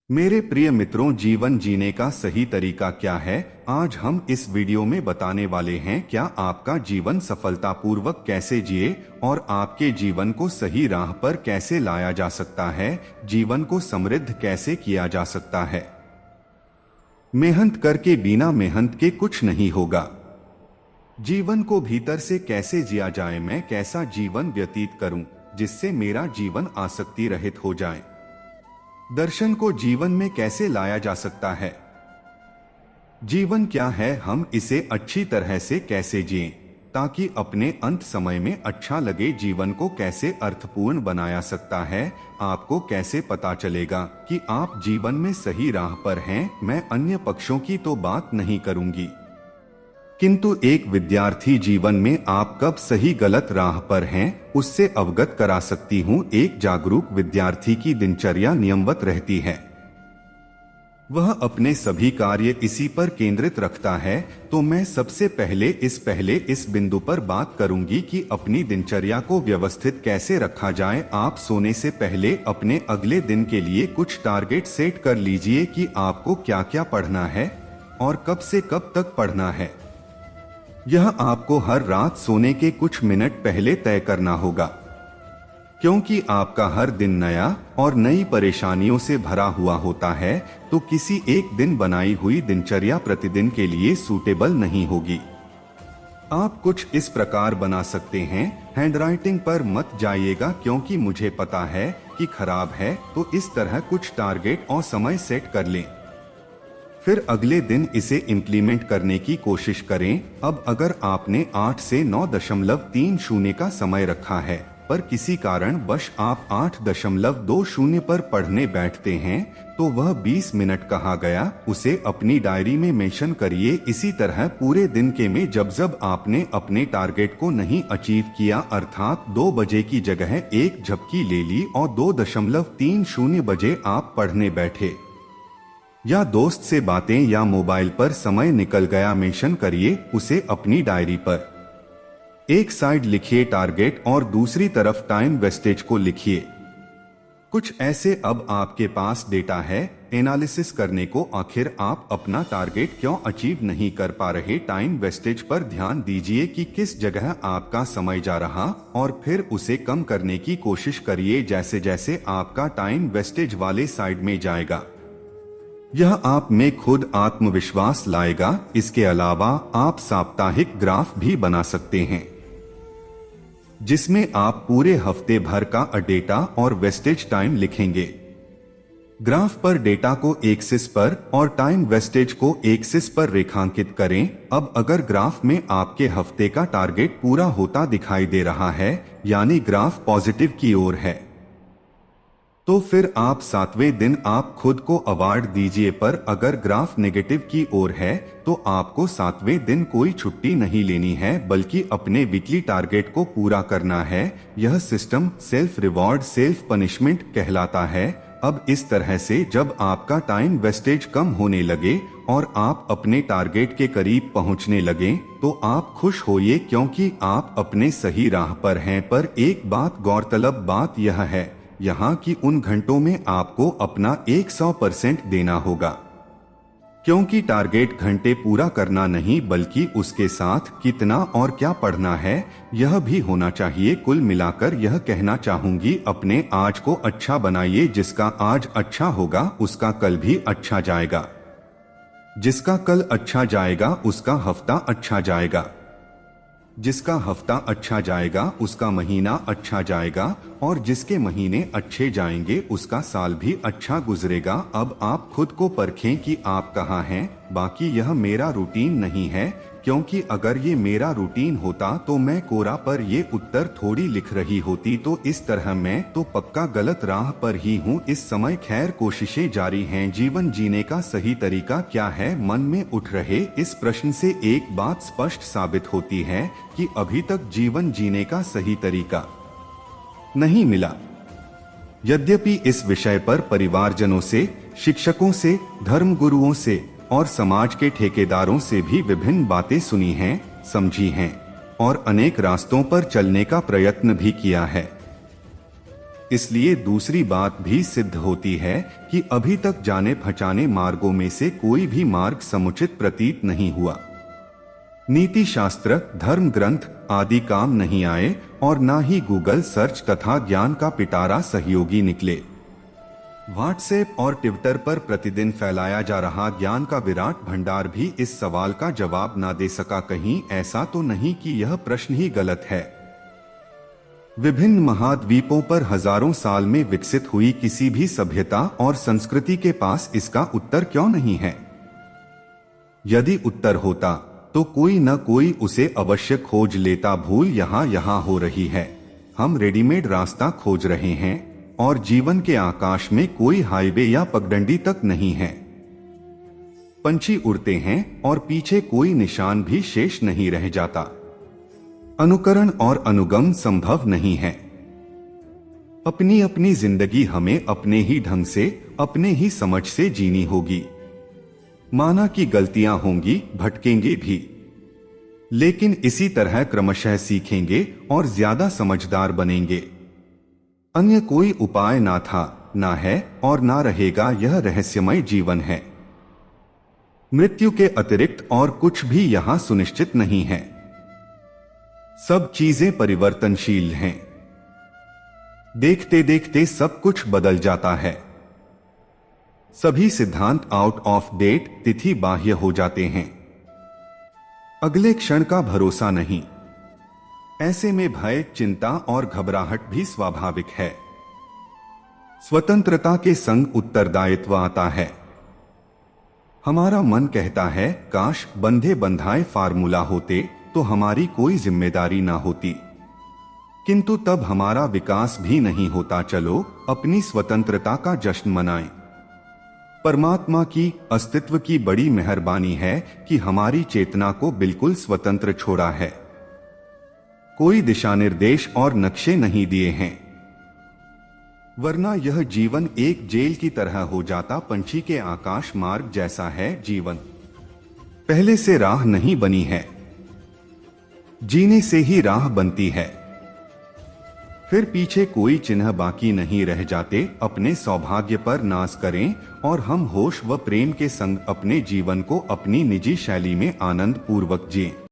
मेरे प्रिय मित्रों, जीवन जीने का सही तरीका क्या है? आज हम इस वीडियो में बताने वाले हैं क्या आपका जीवन सफलतापूर्वक कैसे जिए और आपके जीवन को सही राह पर कैसे लाया जा सकता है, जीवन को समृद्ध कैसे किया जा सकता है। मेहनत करके बिना मेहनत के कुछ नहीं होगा। जीवन को भीतर से कैसे जिया जाए, मैं कैसा जीवन व्यतीत करूं जिससे मेरा जीवन आसक्ति रहित हो जाए। दर्शन को जीवन में कैसे लाया जा सकता है? जीवन क्या है, हम इसे अच्छी तरह से कैसे जिएं ताकि अपने अंत समय में अच्छा लगे। जीवन को कैसे अर्थपूर्ण बनाया सकता है? आपको कैसे पता चलेगा कि आप जीवन में सही राह पर हैं? मैं अन्य पक्षों की तो बात नहीं करूंगी, किंतु एक विद्यार्थी जीवन में आप कब सही गलत राह पर हैं उससे अवगत करा सकती हूँ। एक जागरूक विद्यार्थी की दिनचर्या नियमवत रहती है, वह अपने सभी कार्य इसी पर केंद्रित रखता है। तो मैं सबसे पहले इस बिंदु पर बात करूंगी कि अपनी दिनचर्या को व्यवस्थित कैसे रखा जाए। आप सोने से पहले अपने अगले दिन के लिए कुछ टारगेट सेट कर लीजिए कि आपको क्या क्या पढ़ना है और कब से कब तक पढ़ना है। यह आपको हर रात सोने के कुछ मिनट पहले तय करना होगा, क्योंकि आपका हर दिन नया और नई परेशानियों से भरा हुआ होता है, तो किसी एक दिन बनाई हुई दिनचर्या प्रतिदिन के लिए सूटेबल नहीं होगी। आप कुछ इस प्रकार बना सकते हैं। हैंडराइटिंग पर मत जाइएगा, क्योंकि मुझे पता है कि खराब है, तो इस तरह कुछ टारगेट और समय सेट कर लें, फिर अगले दिन इसे इम्प्लीमेंट करने की कोशिश करें। अब अगर आपने 8 से 9.30 का समय रखा है, पर किसी कारण वश आप 8.20 पर पढ़ने बैठते हैं, तो वह 20 मिनट कहा गया उसे अपनी डायरी में मेंशन करिए। इसी तरह पूरे दिन के में जब जब आपने अपने टारगेट को नहीं अचीव किया, अर्थात 2 बजे की जगह एक झपकी ले ली और 2.30 बजे आप पढ़ने बैठे, या दोस्त से बातें या मोबाइल पर समय निकल गया, मेंशन करिए उसे अपनी डायरी पर। एक साइड लिखिए टारगेट और दूसरी तरफ टाइम वेस्टेज को लिखिए। कुछ ऐसे अब आपके पास डेटा है एनालिसिस करने को। आखिर आप अपना टारगेट क्यों अचीव नहीं कर पा रहे? टाइम वेस्टेज पर ध्यान दीजिए कि किस जगह आपका समय जा रहा और फिर उसे कम करने की कोशिश करिए। जैसे जैसे आपका टाइम वेस्टेज वाले साइड में जाएगा, यह आप में खुद आत्मविश्वास लाएगा। इसके अलावा आप साप्ताहिक ग्राफ भी बना सकते हैं, जिसमें आप पूरे हफ्ते भर का डेटा और वेस्टेज टाइम लिखेंगे। ग्राफ पर डेटा को एक्सिस पर और टाइम वेस्टेज को एक्सिस पर रेखांकित करें। अब अगर ग्राफ में आपके हफ्ते का टारगेट पूरा होता दिखाई दे रहा है, यानी ग्राफ पॉजिटिव की ओर है, तो फिर आप 7वें दिन आप खुद को अवार्ड दीजिए। पर अगर ग्राफ नेगेटिव की ओर है, तो आपको 7वें दिन कोई छुट्टी नहीं लेनी है, बल्कि अपने वीकली टारगेट को पूरा करना है। यह system self reward self punishment कहलाता है। अब इस तरह से जब आपका टाइम वेस्टेज कम होने लगे और आप अपने टारगेट के करीब पहुंचने लगे, तो आप खुश होइए, क्योंकि आप अपने सही राह पर हैं। पर एक बात गौरतलब बात यह है यहाँ कि उन घंटों में आपको अपना 100% देना होगा, क्योंकि टारगेट घंटे पूरा करना नहीं, बल्कि उसके साथ कितना और क्या पढ़ना है यह भी होना चाहिए। कुल मिलाकर यह कहना चाहूंगी, अपने आज को अच्छा बनाइए। जिसका आज अच्छा होगा उसका कल भी अच्छा जाएगा, जिसका कल अच्छा जाएगा उसका हफ्ता अच्छा जाएगा, जिसका हफ्ता अच्छा जाएगा उसका महीना अच्छा जाएगा, और जिसके महीने अच्छे जाएंगे उसका साल भी अच्छा गुजरेगा। अब आप खुद को परखें कि आप कहाँ हैं। बाकी यह मेरा रूटीन नहीं है, क्योंकि अगर ये मेरा रूटीन होता तो मैं कोरा पर ये उत्तर थोड़ी लिख रही होती। तो इस तरह मैं तो पक्का गलत राह पर ही हूँ इस समय। खैर, कोशिशें जारी हैं। जीवन जीने का सही तरीका क्या है? मन में उठ रहे इस प्रश्न से एक बात स्पष्ट साबित होती है कि अभी तक जीवन जीने का सही तरीका नहीं मिला। यद्यपि इस विषय पर परिवारजनों से, शिक्षकों से, धर्मगुरुओं से और समाज के ठेकेदारों से भी विभिन्न बातें सुनी हैं, समझी हैं और अनेक रास्तों पर चलने का प्रयत्न भी किया है। इसलिए दूसरी बात भी सिद्ध होती है कि अभी तक जाने पहचाने मार्गों में से कोई भी मार्ग समुचित प्रतीत नहीं हुआ। नीति शास्त्र, धर्म ग्रंथ आदि काम नहीं आए और ना ही गूगल सर्च तथा ज्ञान का पिटारा सहयोगी निकले। व्हाट्सएप और ट्विटर पर प्रतिदिन फैलाया जा रहा ज्ञान का विराट भंडार भी इस सवाल का जवाब ना दे सका। कहीं ऐसा तो नहीं कि यह प्रश्न ही गलत है? विभिन्न महाद्वीपों पर हजारों साल में विकसित हुई किसी भी सभ्यता और संस्कृति के पास इसका उत्तर क्यों नहीं है? यदि उत्तर होता तो कोई न कोई उसे अवश्य खोज लेता। भूल यहाँ हो रही है। हम रेडीमेड रास्ता खोज रहे हैं और जीवन के आकाश में कोई हाईवे या पगडंडी तक नहीं है। पंछी उड़ते हैं और पीछे कोई निशान भी शेष नहीं रह जाता। अनुकरण और अनुगम संभव नहीं है। अपनी अपनी जिंदगी हमें अपने ही ढंग से, अपने ही समझ से जीनी होगी। माना कि गलतियां होंगी, भटकेंगे भी, लेकिन इसी तरह क्रमशः सीखेंगे और ज्यादा समझदार बनेंगे। अन्य कोई उपाय ना था, ना है और ना रहेगा। यह रहस्यमय जीवन है। मृत्यु के अतिरिक्त और कुछ भी यहां सुनिश्चित नहीं है। सब चीजें परिवर्तनशील हैं। देखते देखते सब कुछ बदल जाता है। सभी सिद्धांत आउट ऑफ डेट, तिथि बाह्य हो जाते हैं। अगले क्षण का भरोसा नहीं। ऐसे में भय, चिंता और घबराहट भी स्वाभाविक है। स्वतंत्रता के संग उत्तरदायित्व आता है। हमारा मन कहता है काश बंधे बंधाए फार्मूला होते तो हमारी कोई जिम्मेदारी ना होती, किंतु तब हमारा विकास भी नहीं होता। चलो अपनी स्वतंत्रता का जश्न मनाएं। परमात्मा की अस्तित्व की बड़ी मेहरबानी है कि हमारी चेतना को बिल्कुल स्वतंत्र छोड़ा है। कोई दिशा निर्देश और नक्शे नहीं दिए हैं, वरना यह जीवन एक जेल की तरह हो जाता। पंछी के आकाश मार्ग जैसा है जीवन। पहले से राह नहीं बनी है, जीने से ही राह बनती है। फिर पीछे कोई चिन्ह बाकी नहीं रह जाते। अपने सौभाग्य पर नाज करें और हम होश व प्रेम के संग अपने जीवन को अपनी निजी शैली में आनंद पूर्वक जिएं।